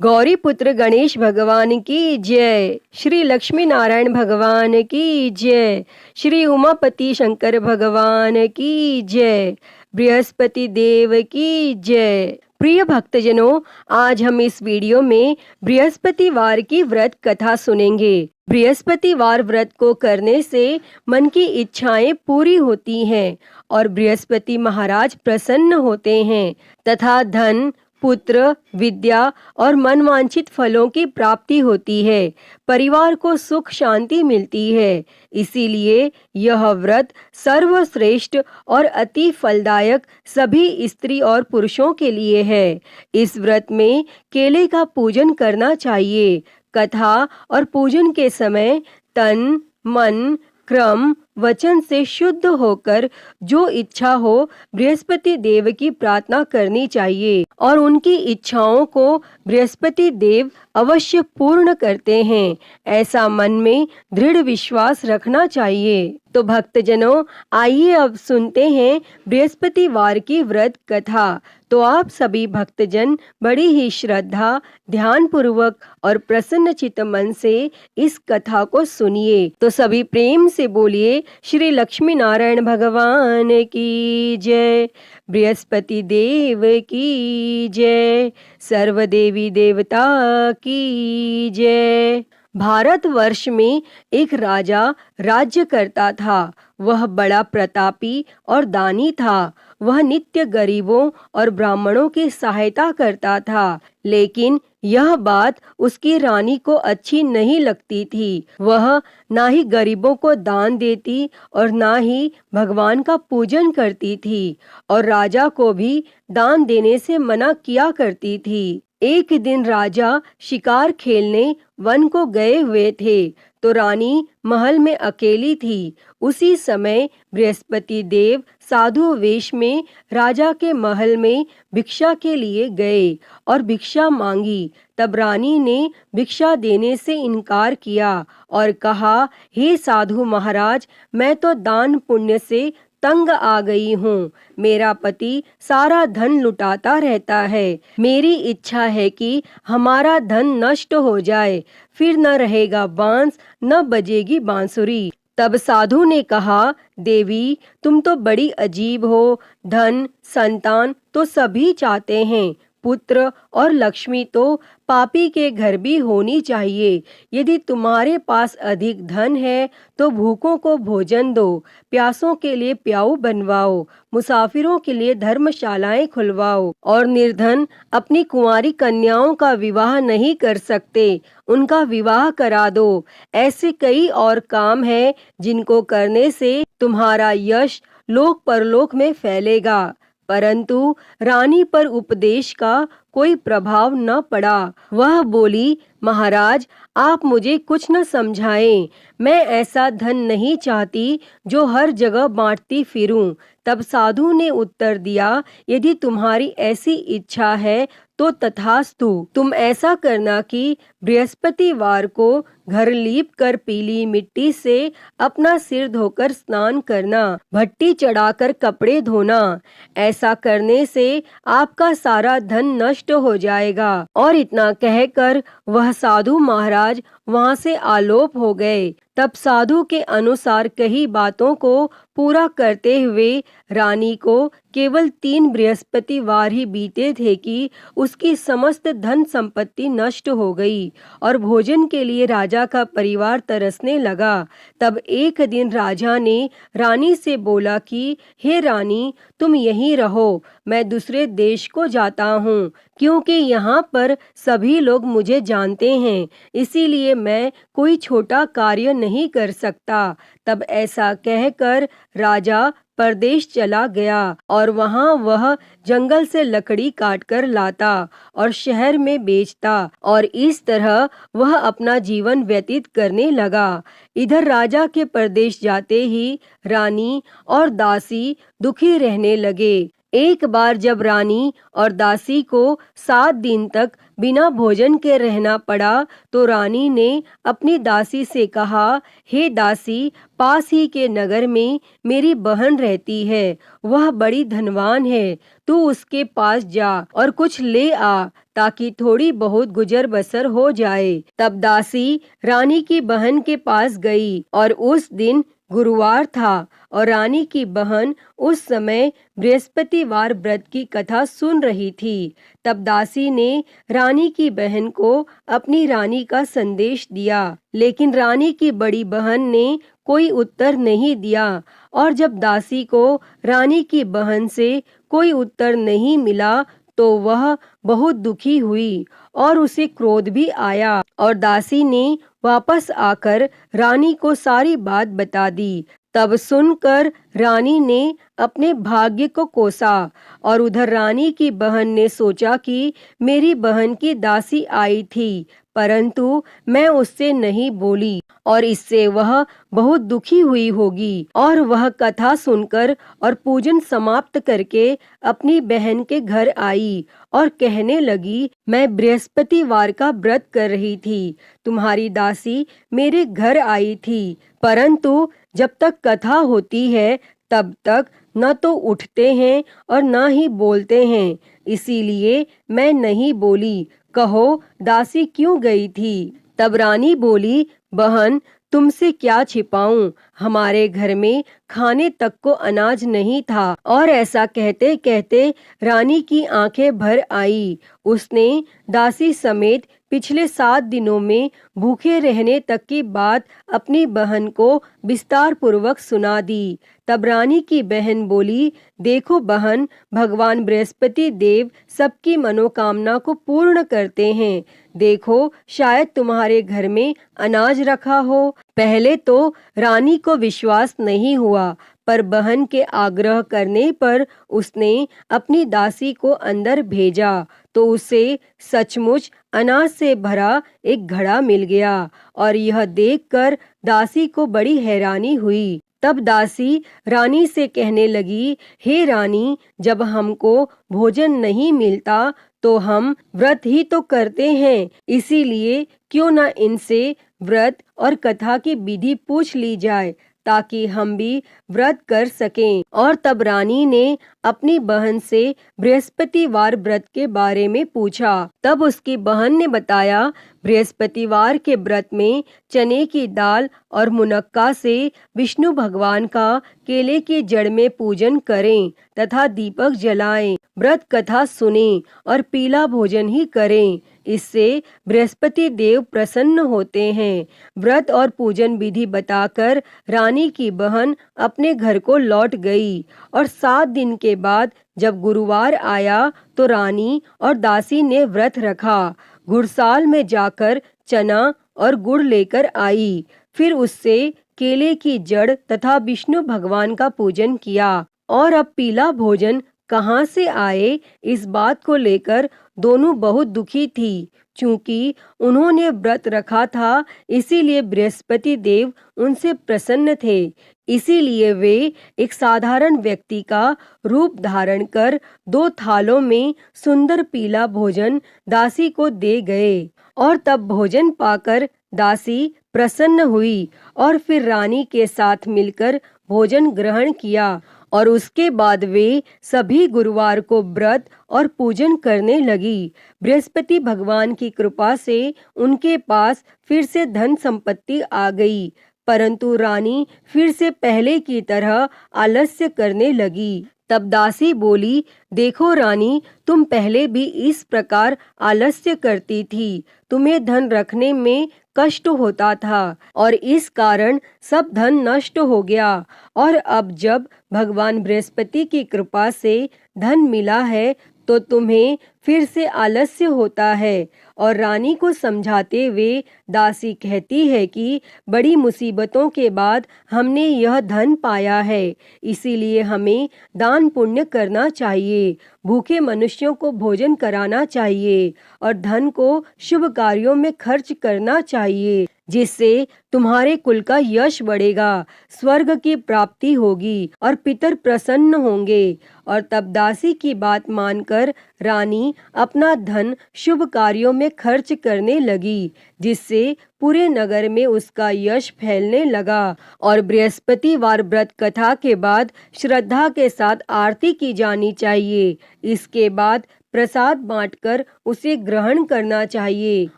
गौरी पुत्र गणेश भगवान की जय। श्री लक्ष्मी नारायण भगवान की जय। श्री उमापति शंकर भगवान की जय। बृहस्पति देव की जय। प्रिय भक्तजनों, आज हम इस वीडियो में बृहस्पतिवार की व्रत कथा सुनेंगे। बृहस्पतिवार व्रत को करने से मन की इच्छाएं पूरी होती हैं और बृहस्पति महाराज प्रसन्न होते हैं तथा धन, पुत्र, विद्या और मनवांछित फलों की प्राप्ति होती है। परिवार को सुख शांति मिलती है। इसीलिए यह व्रत सर्वश्रेष्ठ और अति फलदायक सभी स्त्री और पुरुषों के लिए है। इस व्रत में केले का पूजन करना चाहिए। कथा और पूजन के समय तन, मन, क्रम, वचन से शुद्ध होकर जो इच्छा हो बृहस्पति देव की प्रार्थना करनी चाहिए और उनकी इच्छाओं को बृहस्पति देव अवश्य पूर्ण करते हैं, ऐसा मन में दृढ़ विश्वास रखना चाहिए। तो भक्तजनों, आइए अब सुनते हैं बृहस्पतिवार की व्रत कथा। तो आप सभी भक्तजन बड़ी ही श्रद्धा, ध्यान पूर्वक और प्रसन्न चित्त मन से इस कथा को सुनिए। तो सभी प्रेम से बोलिए श्री लक्ष्मी नारायण भगवान की जय। बृहस्पति देव की जय। सर्वदेवी देवता की जय। भारतवर्ष में एक राजा राज्य करता था। वह बड़ा प्रतापी और दानी था। वह नित्य गरीबों और ब्राह्मणों की सहायता करता था, लेकिन यह बात उसकी रानी को अच्छी नहीं लगती थी। वह ना ही गरीबों को दान देती और ना ही भगवान का पूजन करती थी और राजा को भी दान देने से मना किया करती थी। एक दिन राजा शिकार खेलने वन को गए हुए थे तो रानी महल में अकेली थी। उसी समय बृहस्पति देव साधु वेश में राजा के महल में भिक्षा के लिए गए और भिक्षा मांगी। तब रानी ने भिक्षा देने से इनकार किया और कहा, हे साधु महाराज, मैं तो दान पुण्य से तंग आ गई हूँ। मेरा पति सारा धन लुटाता रहता है। मेरी इच्छा है कि हमारा धन नष्ट हो जाए, फिर न रहेगा बांस, न बजेगी बांसुरी। तब साधु ने कहा, देवी, तुम तो बड़ी अजीब हो। धन, संतान तो सभी चाहते हैं, पुत्र और लक्ष्मी तो पापी के घर भी होनी चाहिए। यदि तुम्हारे पास अधिक धन है तो भूखों को भोजन दो, प्यासों के लिए प्याऊ बनवाओ, मुसाफिरों के लिए धर्मशालाएं खुलवाओ और निर्धन अपनी कुंवारी कन्याओं का विवाह नहीं कर सकते, उनका विवाह करा दो। ऐसे कई और काम हैं जिनको करने से तुम्हारा यश लोक परलोक में फैलेगा। परंतु रानी पर उपदेश का कोई प्रभाव न पड़ा। वह बोली, महाराज, आप मुझे कुछ न समझाएं। मैं ऐसा धन नहीं चाहती जो हर जगह बांटती फिरूं। तब साधु ने उत्तर दिया, यदि तुम्हारी ऐसी इच्छा है तो तथास्तु। तुम ऐसा करना कि बृहस्पतिवार को घर लीप कर पीली मिट्टी से अपना सिर धोकर स्नान करना, भट्टी चढ़ाकर कपड़े धोना। ऐसा करने से आपका सारा धन नष्ट हो जाएगा। और इतना कहकर वह साधु महाराज वहां से आलोप हो गए। तब साधु के अनुसार कही बातों को पूरा करते हुए रानी को केवल 3 बृहस्पतिवार ही बीते थे कि उसकी समस्त धन संपत्ति नष्ट हो गई और भोजन के लिए राजा का परिवार तरसने लगा। तब एक दिन राजा ने रानी से बोला कि हे रानी, तुम यहीं रहो, मैं दूसरे देश को जाता हूँ, क्योंकि यहाँ पर सभी लोग मुझे जानते हैं, इसीलिए मैं कोई छोटा कार्य नहीं कर सकता। तब ऐसा कहकर राजा परदेश चला गया और वहां वह जंगल से लकड़ी काटकर लाता और शहर में बेचता और इस तरह वह अपना जीवन व्यतीत करने लगा। इधर राजा के परदेश जाते ही रानी और दासी दुखी रहने लगे। एक बार जब रानी और दासी को 7 दिन तक बिना भोजन के रहना पड़ा तो रानी ने अपनी दासी से कहा, हे दासी, पास ही के नगर में मेरी बहन रहती है, वह बड़ी धनवान है, तू उसके पास जा और कुछ ले आ ताकि थोड़ी बहुत गुजर बसर हो जाए। तब दासी रानी की बहन के पास गई और उस दिन गुरुवार था और रानी की बहन उस समय बृहस्पतिवार व्रत की कथा सुन रही थी। तब दासी ने रानी की बहन को अपनी रानी का संदेश दिया, लेकिन रानी की बड़ी बहन ने कोई उत्तर नहीं दिया। और जब दासी को रानी की बहन से कोई उत्तर नहीं मिला तो वह बहुत दुखी हुई और उसे क्रोध भी आया और दासी ने वापस आकर रानी को सारी बात बता दी। तब सुनकर रानी ने अपने भाग्य को कोसा और उधर रानी की बहन ने सोचा कि मेरी बहन की दासी आई थी, परंतु मैं उससे नहीं बोली और इससे वह बहुत दुखी हुई होगी। और वह कथा सुनकर और पूजन समाप्त करके अपनी बहन के घर आई और कहने लगी, मैं बृहस्पतिवार का व्रत कर रही थी, तुम्हारी दासी मेरे घर आई थी, परंतु जब तक कथा होती है तब तक न तो उठते हैं और न ही बोलते हैं, इसीलिए मैं नहीं बोली। कहो दासी क्यों गई थी? तब रानी बोली, बहन तुमसे क्या छिपाऊं, हमारे घर में खाने तक को अनाज नहीं था। और ऐसा कहते कहते रानी की आंखें भर आई। उसने दासी समेत पिछले 7 दिनों में भूखे रहने तक की बात अपनी बहन को विस्तार पूर्वक सुना दी। तब रानी की बहन बोली, देखो बहन, भगवान बृहस्पति देव सबकी मनोकामना को पूर्ण करते हैं। देखो शायद तुम्हारे घर में अनाज रखा हो। पहले तो रानी को विश्वास नहीं हुआ, पर बहन के आग्रह करने पर उसने अपनी दासी को अंदर भेजा तो उसे सचमुच अनाज से भरा एक घड़ा मिल गया और यह देखकर दासी को बड़ी हैरानी हुई। तब दासी रानी से कहने लगी, हे रानी, जब हमको भोजन नहीं मिलता तो हम व्रत ही तो करते हैं, इसीलिए क्यों न इनसे व्रत और कथा की विधि पूछ ली जाए ताकि हम भी व्रत कर सकें। और तब रानी ने अपनी बहन से बृहस्पतिवार व्रत के बारे में पूछा। तब उसकी बहन ने बताया, बृहस्पतिवार के व्रत में चने की दाल और मुनक्का से विष्णु भगवान का केले की जड़ में पूजन करें तथा दीपक जलाएं, व्रत कथा सुनें और पीला भोजन ही करें, इससे बृहस्पति देव प्रसन्न होते हैं। व्रत और पूजन विधि बताकर रानी की बहन अपने घर को लौट गई और 7 दिन के बाद जब गुरुवार आया तो रानी और दासी ने व्रत रखा। घुड़साल में जाकर चना और गुड़ लेकर आई, फिर उससे केले की जड़ तथा विष्णु भगवान का पूजन किया। और अब पीला भोजन कहाँ से आए, इस बात को लेकर दोनों बहुत दुखी थी। चूंकि उन्होंने व्रत रखा था इसीलिए बृहस्पति देव उनसे प्रसन्न थे, इसीलिए वे एक साधारण व्यक्ति का रूप धारण कर 2 थालों में सुंदर पीला भोजन दासी को दे गए। और तब भोजन पाकर दासी प्रसन्न हुई और फिर रानी के साथ मिलकर भोजन ग्रहण किया और उसके बाद वे सभी गुरुवार को व्रत और पूजन करने लगी। बृहस्पति भगवान की कृपा से उनके पास फिर से धन संपत्ति आ गई, परंतु रानी फिर से पहले की तरह आलस्य करने लगी। तब दासी बोली, देखो रानी, तुम पहले भी इस प्रकार आलस्य करती थी, तुम्हें धन रखने में कष्ट होता था और इस कारण सब धन नष्ट हो गया, और अब जब भगवान बृहस्पति की कृपा से धन मिला है तो तुम्हें फिर से आलस्य होता है। और रानी को समझाते हुए दासी कहती है कि बड़ी मुसीबतों के बाद हमने यह धन पाया है, इसीलिए हमें दान पुण्य करना चाहिए, भूखे मनुष्यों को भोजन कराना चाहिए और धन को शुभ कार्यों में खर्च करना चाहिए, जिससे तुम्हारे कुल का यश बढ़ेगा, स्वर्ग की प्राप्ति होगी और पितर प्रसन्न होंगे। और तब दासी की बात मानकर रानी अपना धन शुभ कार्यों में खर्च करने लगी, जिससे पूरे नगर में उसका यश फैलने लगा। और बृहस्पतिवार व्रत कथा के बाद श्रद्धा के साथ आरती की जानी चाहिए। इसके बाद प्रसाद बांटकर उसे ग्रहण करना चाहिए।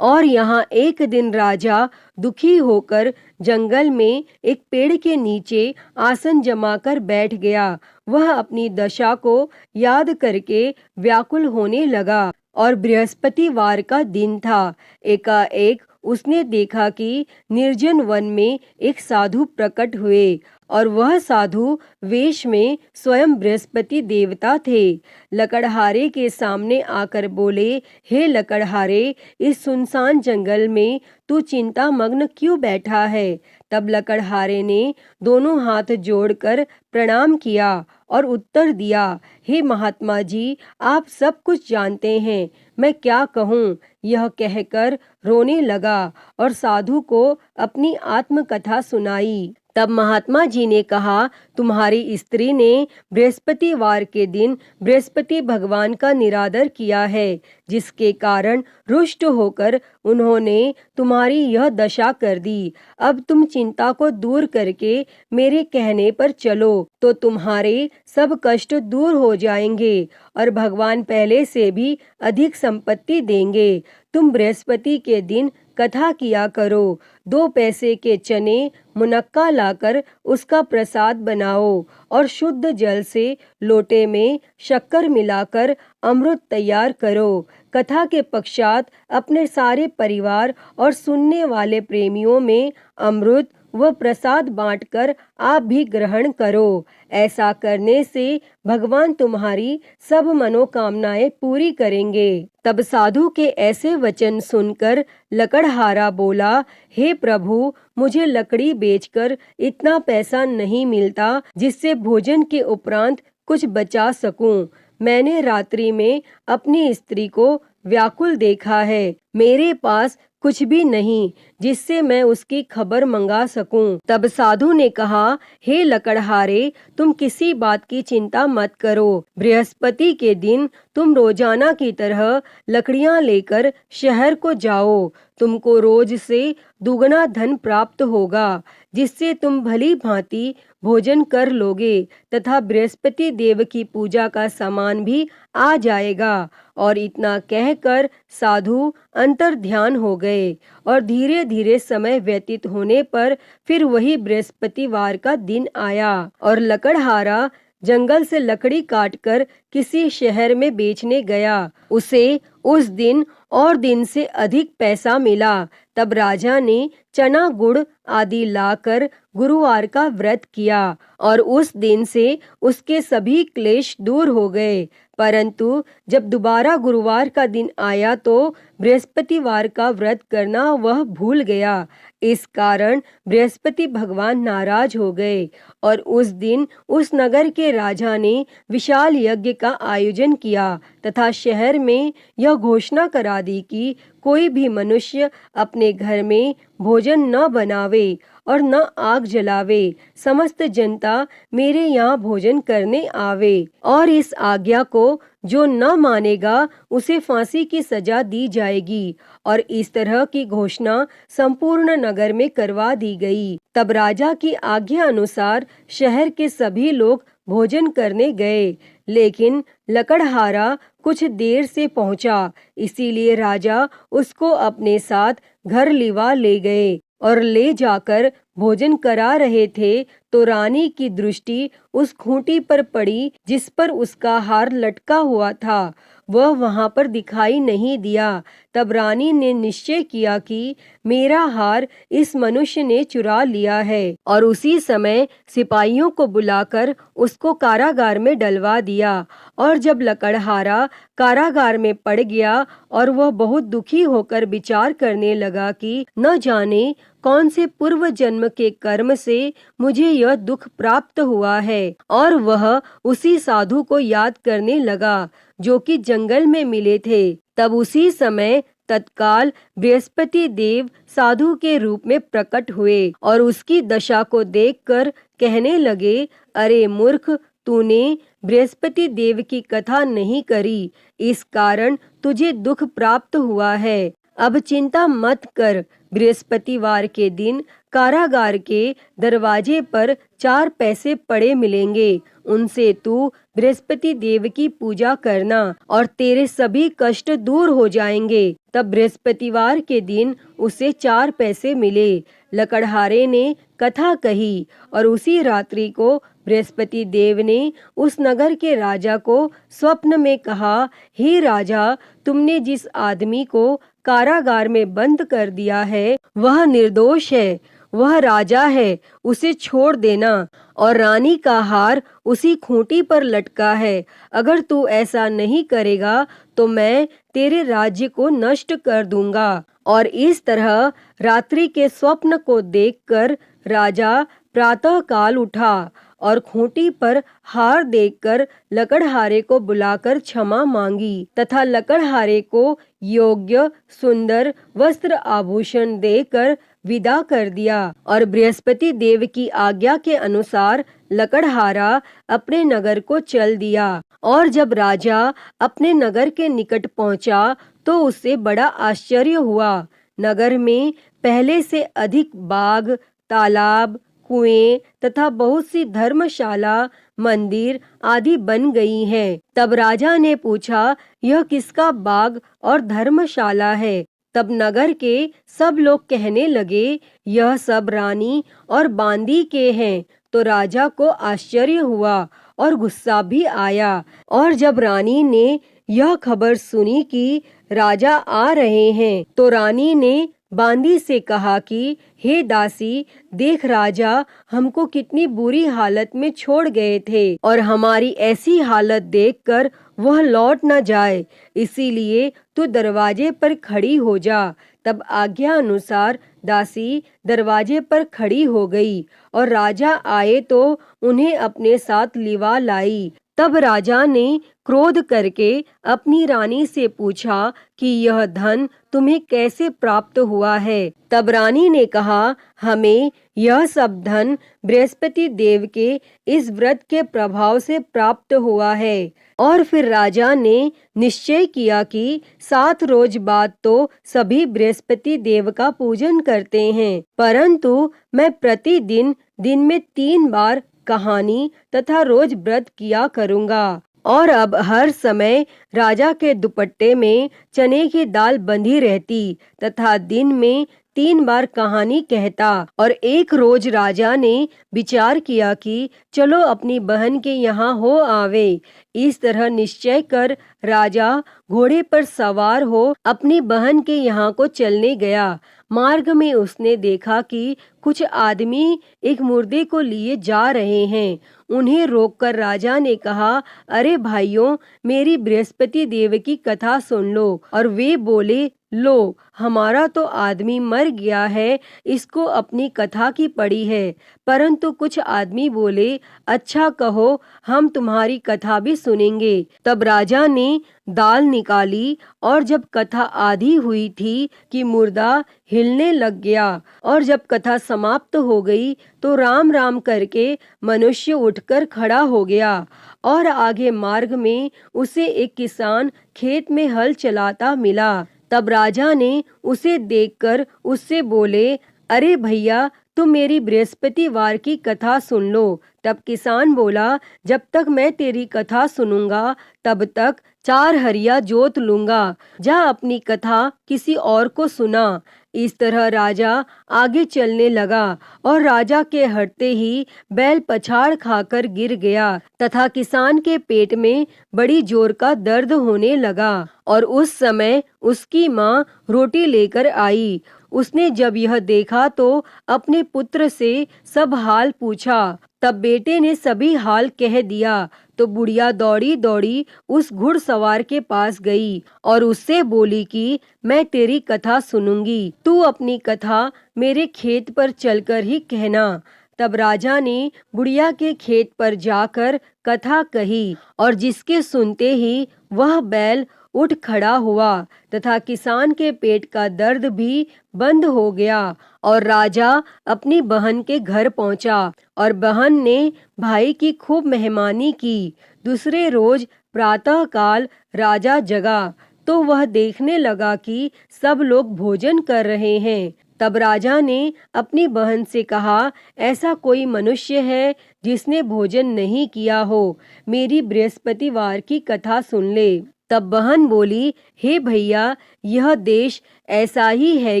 और यहाँ एक दिन राजा दुखी होकर जंगल में एक पेड़ के नीचे आसन जमाकर बैठ गया। वह अपनी दशा को याद करके व्याकुल होने लगा और बृहस्पतिवार का दिन था। एकाएक उसने देखा कि निर्जन वन में एक साधु प्रकट हुए और वह साधु वेश में स्वयं बृहस्पति देवता थे। लकड़हारे के सामने आकर बोले, हे लकड़हारे, इस सुनसान जंगल में तू चिंता मग्न क्यों बैठा है? तब लकड़हारे ने दोनों हाथ जोड़कर प्रणाम किया और उत्तर दिया, हे महात्मा जी, आप सब कुछ जानते हैं, मैं क्या कहूँ? यह कहकर रोने लगा और साधु को अपनी आत्मकथा सुनाई। तब महात्मा जी ने कहा, तुम्हारी स्त्री ने बृहस्पतिवार के दिन बृहस्पति भगवान का निरादर किया है, जिसके कारण रुष्ट होकर उन्होंने तुम्हारी यह दशा कर दी। अब तुम चिंता को दूर करके मेरे कहने पर चलो तो तुम्हारे सब कष्ट दूर हो जाएंगे और भगवान पहले से भी अधिक संपत्ति देंगे। तुम बृहस्पति के दिन कथा किया करो। 2 पैसे के चने मुनक्का लाकर उसका प्रसाद बनाओ और शुद्ध जल से लोटे में शक्कर मिलाकर अमृत तैयार करो। कथा के पश्चात अपने सारे परिवार और सुनने वाले प्रेमियों में अमृत व प्रसाद बांटकर आप भी ग्रहण करो। ऐसा करने से भगवान तुम्हारी सब मनोकामनाएं पूरी करेंगे। तब साधु के ऐसे वचन सुनकर लकड़हारा बोला, हे प्रभु, मुझे लकड़ी बेचकर इतना पैसा नहीं मिलता जिससे भोजन के उपरांत कुछ बचा सकूं। मैंने रात्रि में अपनी स्त्री को व्याकुल देखा है। मेरे पास कुछ भी नहीं जिससे मैं उसकी खबर मंगा सकूं। तब साधु ने कहा, हे लकड़हारे, तुम किसी बात की चिंता मत करो। बृहस्पति के दिन तुम रोजाना की तरह लकड़ियां लेकर शहर को जाओ। तुमको रोज से दुगना धन प्राप्त होगा, जिससे तुम भली भांति भोजन कर लोगे तथा बृहस्पति देव की पूजा का सामान भी आ जाएगा। और इतना कहकर साधु अंतर ध्यान हो गए और धीरे धीरे समय व्यतीत होने पर फिर वही बृहस्पतिवार का दिन आया और लकड़हारा जंगल से लकड़ी काटकर किसी शहर में बेचने गया। उसे उस दिन और दिन से अधिक पैसा मिला। तब राजा ने चना गुड़ आदि लाकर गुरुवार का व्रत किया और उस दिन से उसके सभी क्लेश दूर हो गए। परंतु जब दोबारा गुरुवार का दिन आया तो बृहस्पतिवार का व्रत करना वह भूल गया। इस कारण बृहस्पति भगवान नाराज हो गए और उस दिन उस नगर के राजा ने विशाल यज्ञ का आयोजन किया तथा शहर में यह घोषणा करा दी कि कोई भी मनुष्य अपने घर में भोजन न बनावे और न आग जलावे। समस्त जनता मेरे यहाँ भोजन करने आवे और इस आज्ञा को जो न मानेगा उसे फांसी की सजा दी जाएगी। और इस तरह की घोषणा संपूर्ण नगर में करवा दी गई। तब राजा की आज्ञा अनुसार शहर के सभी लोग भोजन करने गए, लेकिन लकड़हारा कुछ देर से पहुंचा, इसीलिए राजा उसको अपने साथ घर लिवा ले गए और ले जाकर भोजन करा रहे थे तो रानी की दृष्टि उस खूंटी पर पड़ी जिस पर उसका हार लटका हुआ था। वह वहां पर दिखाई नहीं दिया। तब रानी ने निश्चय किया कि मेरा हार इस मनुष्य ने चुरा लिया है और उसी समय सिपाहियों को बुलाकर उसको कारागार में डलवा दिया। और जब लकड़हारा कारागार में पड़ गया और वह बहुत दुखी होकर विचार करने लगा कि न जाने कौन से पूर्व जन्म के कर्म से मुझे यह दुख प्राप्त हुआ है, और वह उसी साधु को याद करने लगा जो कि जंगल में मिले थे। तब उसी समय तत्काल बृहस्पति देव साधु के रूप में प्रकट हुए और उसकी दशा को देखकर कहने लगे, अरे मूर्ख, तूने बृहस्पति देव की कथा नहीं करी, इस कारण तुझे दुख प्राप्त हुआ है। अब चिंता मत कर, बृहस्पतिवार के दिन कारागार के दरवाजे पर 4 पैसे पड़े मिलेंगे। उनसे तू बृहस्पति देव की पूजा करना और तेरे सभी कष्ट दूर हो जाएंगे। तब बृहस्पतिवार के दिन उसे 4 पैसे मिले। लकड़हारे ने कथा कही और उसी रात्रि को बृहस्पति देव ने उस नगर के राजा को स्वप्न में कहा, हे राजा, तुमने जिस आदमी को कारागार में बंद कर दिया है वह निर्दोष है, वह राजा है, उसे छोड़ देना। और रानी का हार उसी खूंटी पर लटका है। अगर तू ऐसा नहीं करेगा तो मैं तेरे राज्य को नष्ट कर दूंगा। और इस तरह रात्रि के स्वप्न को देखकर राजा प्रातः काल उठा और खूंटी पर हार देखकर लकड़हारे को बुलाकर क्षमा मांगी तथा लकड़हारे को योग्य सुंदर वस्त्र आभूषण देकर विदा कर दिया। और बृहस्पति देव की आज्ञा के अनुसार लकड़हारा अपने नगर को चल दिया। और जब राजा अपने नगर के निकट पहुंचा तो उसे बड़ा आश्चर्य हुआ। नगर में पहले से अधिक बाग, तालाब, कुएं तथा बहुत सी धर्मशाला, मंदिर आदि बन गई हैं। तब राजा ने पूछा, यह किसका बाग और धर्मशाला है? तब नगर के सब लोग कहने लगे, यह सब रानी और बांदी के हैं। तो राजा को आश्चर्य हुआ और गुस्सा भी आया। और जब रानी ने यह खबर सुनी कि राजा आ रहे हैं तो रानी ने बांदी से कहा कि हे दासी, देख राजा हमको कितनी बुरी हालत में छोड़ गए थे और हमारी ऐसी हालत देखकर वह लौट न जाए, इसीलिए तू दरवाजे पर खड़ी हो जा। तब आज्ञा अनुसार दासी दरवाजे पर खड़ी हो गई और राजा आए तो उन्हें अपने साथ लिवा लाई। तब राजा ने क्रोध करके अपनी रानी से पूछा कि यह धन तुम्हें कैसे प्राप्त हुआ है? तब रानी ने कहा, हमें यह सब धन बृहस्पति देव के इस व्रत के प्रभाव से प्राप्त हुआ है। और फिर राजा ने निश्चय किया कि 7 रोज बाद तो सभी बृहस्पति देव का पूजन करते हैं, परंतु मैं प्रतिदिन दिन में 3 बार कहानी तथा रोज व्रत किया करूंगा। और अब हर समय राजा के दुपट्टे में चने की दाल बंधी रहती तथा दिन में 3 बार कहानी कहता। और एक रोज राजा ने विचार किया कि चलो अपनी बहन के यहाँ हो आवे। इस तरह निश्चय कर राजा घोड़े पर सवार हो अपनी बहन के यहाँ को चलने गया। मार्ग में उसने देखा कि कुछ आदमी एक मुर्दे को लिए जा रहे हैं। उन्हें रोककर राजा ने कहा, अरे भाइयों, मेरी बृहस्पति देव की कथा सुन लो। और वे बोले, लो, हमारा तो आदमी मर गया है, इसको अपनी कथा की पड़ी है। परंतु कुछ आदमी बोले, अच्छा कहो, हम तुम्हारी कथा भी सुनेंगे। तब राजा ने दाल निकाली और जब कथा आधी हुई थी कि मुर्दा हिलने लग गया। और जब कथा समाप्त हो गई तो राम राम करके मनुष्य उठकर खड़ा हो गया। और आगे मार्ग में उसे एक किसान खेत में हल चलाता मिला। तब राजा ने उसे देखकर उससे बोले, अरे भैया, तुम मेरी बृहस्पतिवार की कथा सुन लो। तब किसान बोला, जब तक मैं तेरी कथा सुनूंगा तब तक 4 हरिया जोत लूंगा, जा अपनी कथा किसी और को सुना। इस तरह राजा आगे चलने लगा और राजा के हटते ही बैल पछाड़ खाकर गिर गया तथा किसान के पेट में बड़ी जोर का दर्द होने लगा। और उस समय उसकी माँ रोटी लेकर आई। उसने जब यह देखा तो अपने पुत्र से सब हाल पूछा। तब बेटे ने सभी हाल कह दिया। तो बुढ़िया दौड़ी दौड़ी उस घुड़सवार के पास गई और उससे बोली कि मैं तेरी कथा सुनूंगी, तू अपनी कथा मेरे खेत पर चलकर ही कहना। तब राजा ने बुढ़िया के खेत पर जाकर कथा कही और जिसके सुनते ही वह बैल उठ खड़ा हुआ तथा किसान के पेट का दर्द भी बंद हो गया। और राजा अपनी बहन के घर पहुंचा और बहन ने भाई की खूब मेहमानी की। दूसरे रोज प्रातः काल राजा जगा तो वह देखने लगा कि सब लोग भोजन कर रहे हैं। तब राजा ने अपनी बहन से कहा, ऐसा कोई मनुष्य है जिसने भोजन नहीं किया हो, मेरी बृहस्पतिवार की कथा सुन ले। तब बहन बोली, हे भैया, यह देश ऐसा ही है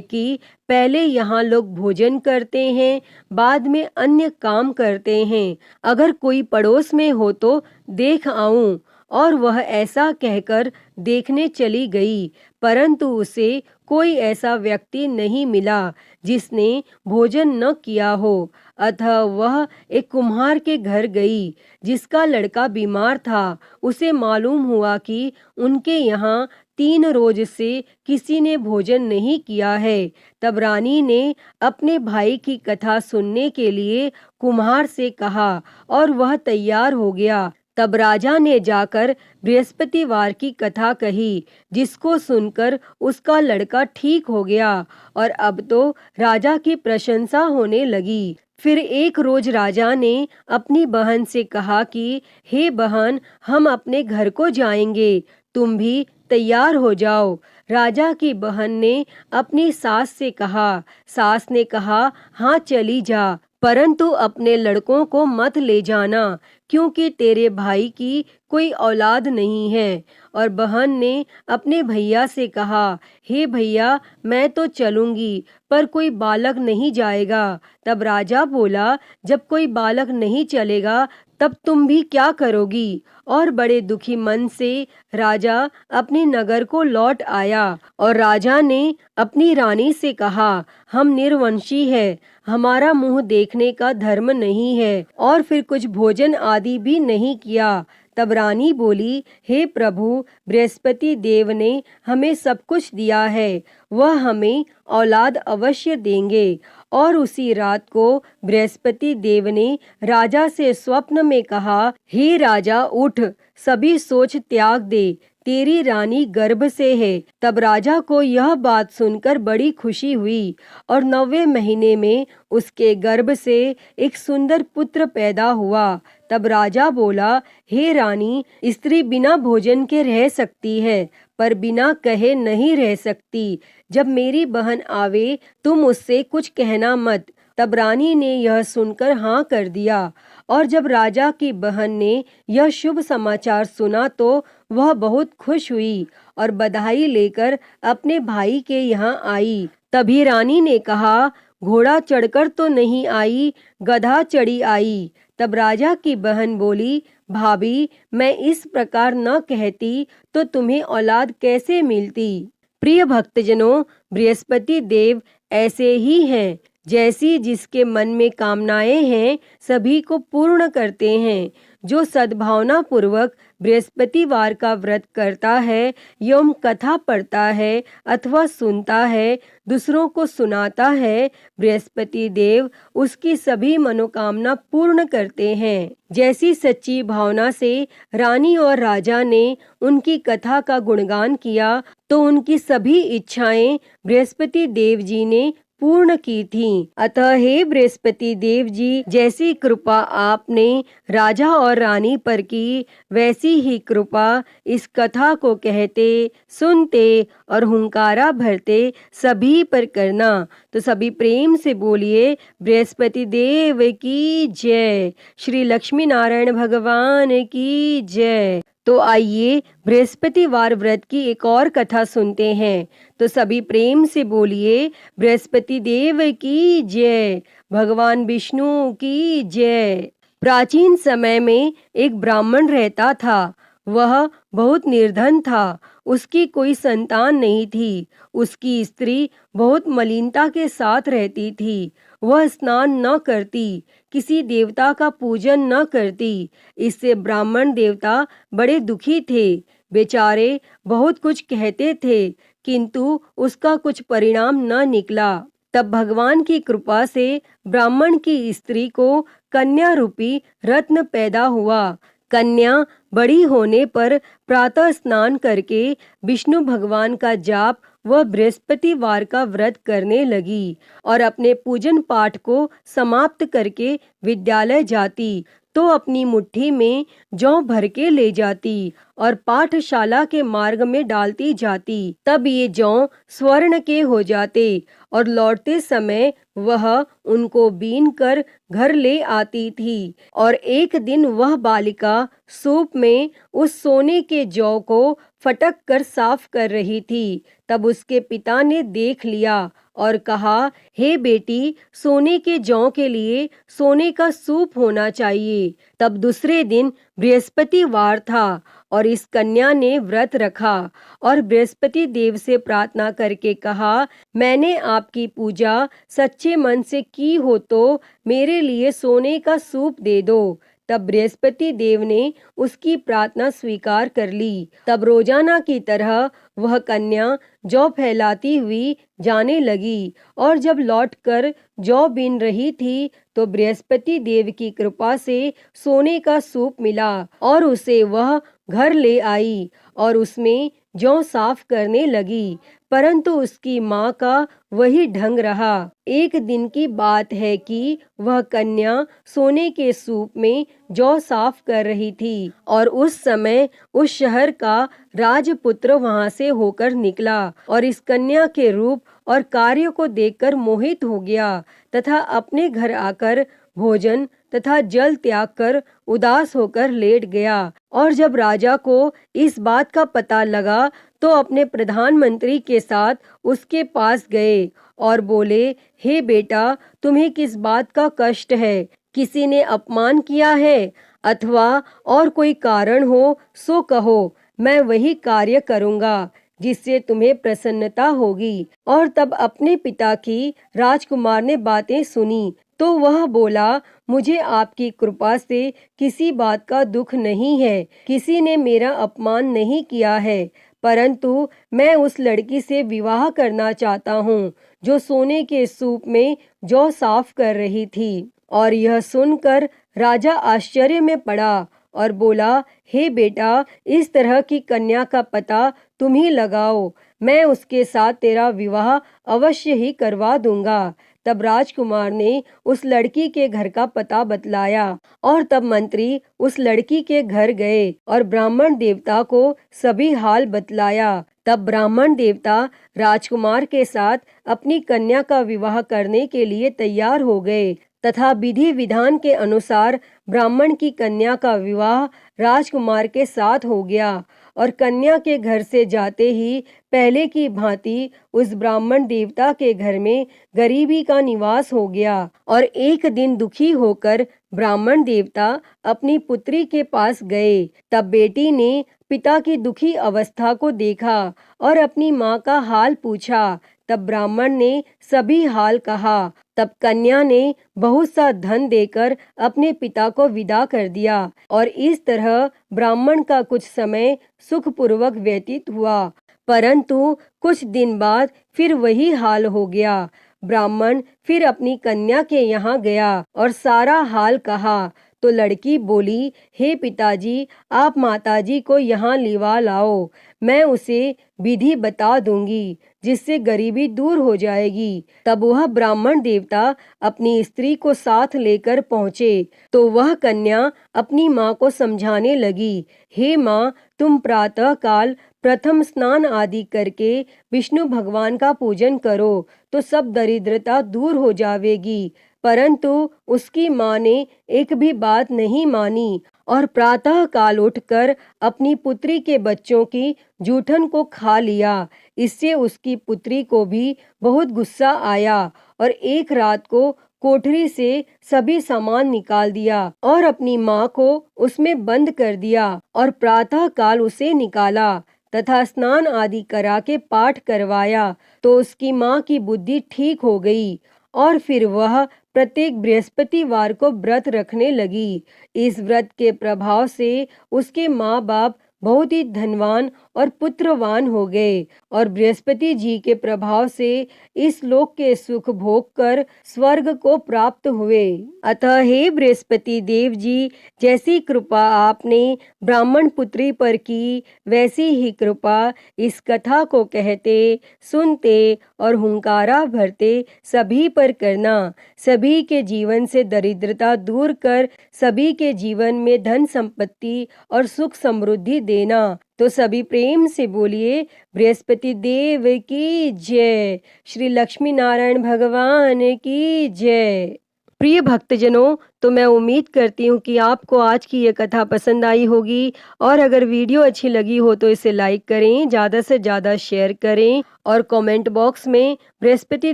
कि पहले यहाँ लोग भोजन करते हैं, बाद में अन्य काम करते हैं। अगर कोई पड़ोस में हो तो देख आऊं। और वह ऐसा कहकर देखने चली गई, परंतु उसे कोई ऐसा व्यक्ति नहीं मिला जिसने भोजन न किया हो। अतः वह एक कुम्हार के घर गई जिसका लड़का बीमार था। उसे मालूम हुआ कि उनके यहाँ 3 रोज से किसी ने भोजन नहीं किया है। तब रानी ने अपने भाई की कथा सुनने के लिए कुम्हार से कहा और वह तैयार हो गया। तब राजा ने जाकर बृहस्पतिवार की कथा कही, जिसको सुनकर उसका लड़का ठीक हो गया और अब तो राजा की प्रशंसा होने लगी। फिर एक रोज राजा ने अपनी बहन से कहा कि हे बहन, हम अपने घर को जाएंगे, तुम भी तैयार हो जाओ। राजा की बहन ने अपनी सास से कहा। सास ने कहा, हाँ चली जा, परंतु अपने लड़कों को मत ले जाना, क्योंकि तेरे भाई की कोई औलाद नहीं है। और बहन ने अपने भैया से कहा, हे भैया, मैं तो चलूंगी, पर कोई बालक नहीं जाएगा। तब राजा बोला, जब कोई बालक नहीं चलेगा तब तुम भी क्या करोगी। और बड़े दुखी मन से राजा अपने नगर को लौट आया। और राजा ने अपनी रानी से कहा, हम निर्वंशी है, हमारा मुंह देखने का धर्म नहीं है। और फिर कुछ भोजन आदि भी नहीं किया। तब रानी बोली, हे प्रभु, बृहस्पति देव ने हमें सब कुछ दिया है, वह हमें औलाद अवश्य देंगे। और उसी रात को बृहस्पति देव ने राजा से स्वप्न में कहा, हे राजा, उठ, सभी सोच त्याग दे, तेरी रानी गर्भ से है। तब राजा को यह बात सुनकर बड़ी खुशी हुई और 9वें महीने में उसके गर्भ से एक सुंदर पुत्र पैदा हुआ। तब राजा बोला, हे रानी, स्त्री बिना भोजन के रह सकती है, पर बिना कहे नहीं रह सकती। जब मेरी बहन आवे तुम उससे कुछ कहना मत। तब रानी ने यह सुनकर हाँ कर दिया। और जब राजा की बहन ने यह शुभ समाचार सुना तो वह बहुत खुश हुई और बधाई लेकर अपने भाई के यहाँ आई। तभी रानी ने कहा, घोड़ा चढ़कर तो नहीं आई, गधा चढ़ी आई। तब राजा की बहन बोली, भाभी, मैं इस प्रकार न कहती तो तुम्हें औलाद कैसे मिलती। प्रिय भक्तजनों, बृहस्पति देव ऐसे ही हैं, जैसी जिसके मन में कामनाएं हैं सभी को पूर्ण करते हैं। जो सद्भावना पूर्वक बृहस्पतिवार का व्रत करता है, एवं कथा पढ़ता है अथवा सुनता है, दूसरों को सुनाता है, बृहस्पति देव उसकी सभी मनोकामना पूर्ण करते हैं। जैसी सच्ची भावना से रानी और राजा ने उनकी कथा का गुणगान किया, तो उनकी सभी इच्छाएं बृहस्पति देव जी ने पूर्ण की थी। अतः हे बृहस्पति देव जी, जैसी कृपा आपने राजा और रानी पर की, वैसी ही कृपा इस कथा को कहते, सुनते और हुंकारा भरते सभी पर करना। तो सभी प्रेम से बोलिए, बृहस्पति देव की जय, श्री लक्ष्मी नारायण भगवान की जय। तो आइए बृहस्पतिवार व्रत की एक और कथा सुनते हैं। तो सभी प्रेम से बोलिए, बृहस्पति देव की जय, भगवान विष्णु की जय। प्राचीन समय में एक ब्राह्मण रहता था। वह बहुत निर्धन था, उसकी कोई संतान नहीं थी। उसकी स्त्री बहुत मलिनता के साथ रहती थी। वह स्नान न करती, किसी देवता का पूजन न करती। इससे ब्राह्मण देवता बड़े दुखी थे। बेचारे बहुत कुछ कहते थे, किंतु उसका कुछ परिणाम न निकला। तब भगवान की कृपा से ब्राह्मण की स्त्री को कन्या रूपी रत्न पैदा हुआ। कन्या बड़ी होने पर प्रातः स्नान करके विष्णु भगवान का जाप वह बृहस्पतिवार का व्रत करने लगी और अपने पूजन पाठ को समाप्त करके विद्यालय जाती तो अपनी मुट्ठी में जौ भर के ले जाती और पाठशाला के मार्ग में डालती जाती। तब ये जौ स्वर्ण के हो जाते और लौटते समय वह उनको बीन कर घर ले आती थी। और एक दिन वह बालिका सूप में उस सोने के जौ को फटक कर साफ कर रही थी। तब उसके पिता ने देख लिया और कहा, हे बेटी, सोने के जौ के लिए सोने का सूप होना चाहिए। तब दूसरे दिन बृहस्पतिवार था और इस कन्या ने व्रत रखा और बृहस्पति देव से प्रार्थना करके कहा, मैंने आपकी पूजा सच्चे मन से की हो तो मेरे लिए सोने का सूप दे दो। तब बृहस्पति देव ने उसकी प्रार्थना स्वीकार कर ली। तब रोजाना की तरह वह कन्या जौ फैलाती हुई जाने लगी और जब लौटकर जौ बीन रही थी तो बृहस्पति देव की कृपा से सोने का सूप मिला और उसे वह घर ले आई और उसमें जौ साफ करने लगी, परंतु उसकी माँ का वही ढंग रहा। एक दिन की बात है कि वह कन्या सोने के सूप में जौ साफ कर रही थी और उस समय उस शहर का राजपुत्र वहां से होकर निकला और इस कन्या के रूप और कार्य को देखकर मोहित हो गया तथा अपने घर आकर भोजन तथा जल त्याग कर उदास होकर लेट गया। और जब राजा को इस बात का पता लगा तो अपने प्रधानमंत्री के साथ उसके पास गए और बोले, हे बेटा, तुम्हें किस बात का कष्ट है? किसी ने अपमान किया है अथवा और कोई कारण हो सो कहो, मैं वही कार्य करूँगा जिससे तुम्हें प्रसन्नता होगी। और तब अपने पिता की राजकुमार ने बातें सुनी तो वह बोला, मुझे आपकी कृपा से किसी बात का दुख नहीं है, किसी ने मेरा अपमान नहीं किया है, परंतु मैं उस लड़की से विवाह करना चाहता हूँ जो सोने के सूप में जौ साफ कर रही थी। और यह सुनकर राजा आश्चर्य में पड़ा और बोला, हे बेटा, इस तरह की कन्या का पता तुम ही लगाओ, मैं उसके साथ तेरा विवाह अवश्य ही करवा दूंगा। तब राजकुमार ने उस लड़की के घर का पता बतलाया और तब मंत्री उस लड़की के घर गए और ब्राह्मण देवता को सभी हाल बतलाया। तब ब्राह्मण देवता राजकुमार के साथ अपनी कन्या का विवाह करने के लिए तैयार हो गए तथा विधि विधान के अनुसार ब्राह्मण की कन्या का विवाह राजकुमार के साथ हो गया। और कन्या के घर से जाते ही पहले की भांति उस ब्राह्मण देवता के घर में गरीबी का निवास हो गया। और एक दिन दुखी होकर ब्राह्मण देवता अपनी पुत्री के पास गए। तब बेटी ने पिता की दुखी अवस्था को देखा और अपनी माँ का हाल पूछा। तब ब्राह्मण ने सभी हाल कहा। तब कन्या ने बहुत सा धन देकर अपने पिता को विदा कर दिया और इस तरह ब्राह्मण का कुछ समय सुखपूर्वक व्यतीत हुआ। परंतु कुछ दिन बाद फिर वही हाल हो गया। ब्राह्मण फिर अपनी कन्या के यहाँ गया और सारा हाल कहा तो लड़की बोली, हे पिताजी, आप माताजी को यहाँ लिवा लाओ, मैं उसे विधि बता दूंगी जिससे गरीबी दूर हो जाएगी। तब वह ब्राह्मण देवता अपनी स्त्री को साथ लेकर पहुँचे तो वह कन्या अपनी माँ को समझाने लगी, हे माँ, तुम प्रातः काल प्रथम स्नान आदि करके विष्णु भगवान का पूजन करो तो सब दरिद्रता दूर हो जाएगी। परंतु उसकी माँ ने एक भी बात नहीं मानी और प्रातः काल उठकर अपनी पुत्री के बच्चों की जूठन को खा लिया। इससे उसकी पुत्री को भी बहुत गुस्सा आया और एक रात को कोठरी से सभी सामान निकाल दिया और अपनी माँ को उसमें बंद कर दिया और प्रातः काल उसे निकाला तथा स्नान आदि करा के पाठ करवाया तो उसकी माँ की बुद्धि ठीक हो गई और फिर वह प्रत्येक बृहस्पतिवार को व्रत रखने लगी। इस व्रत के प्रभाव से उसके माँ बाप बहुत ही धनवान और पुत्रवान हो गए और बृहस्पति जी के प्रभाव से इस लोक के सुख भोग कर स्वर्ग को प्राप्त हुए। अतः हे बृहस्पति देव जी, जैसी कृपा आपने ब्राह्मण पुत्री पर की, वैसी ही कृपा इस कथा को कहते, सुनते और हुंकारा भरते सभी पर करना। सभी के जीवन से दरिद्रता दूर कर सभी के जीवन में धन संपत्ति और सुख समृद्धि देना। तो सभी प्रेम से बोलिए बृहस्पति देव की जय, श्री लक्ष्मी नारायण भगवान की जय। प्रिय भक्तजनों, तो मैं उम्मीद करती हूँ कि आपको आज की ये कथा पसंद आई होगी और अगर वीडियो अच्छी लगी हो तो इसे लाइक करें, ज़्यादा से ज़्यादा शेयर करें और कमेंट बॉक्स में बृहस्पति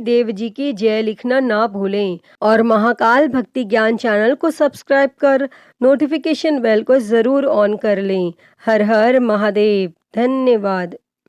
देव जी की जय लिखना ना भूलें और महाकाल भक्ति ज्ञान चैनल को सब्सक्राइब कर नोटिफिकेशन बेल को ज़रूर ऑन कर लें। हर हर महादेव। धन्यवाद।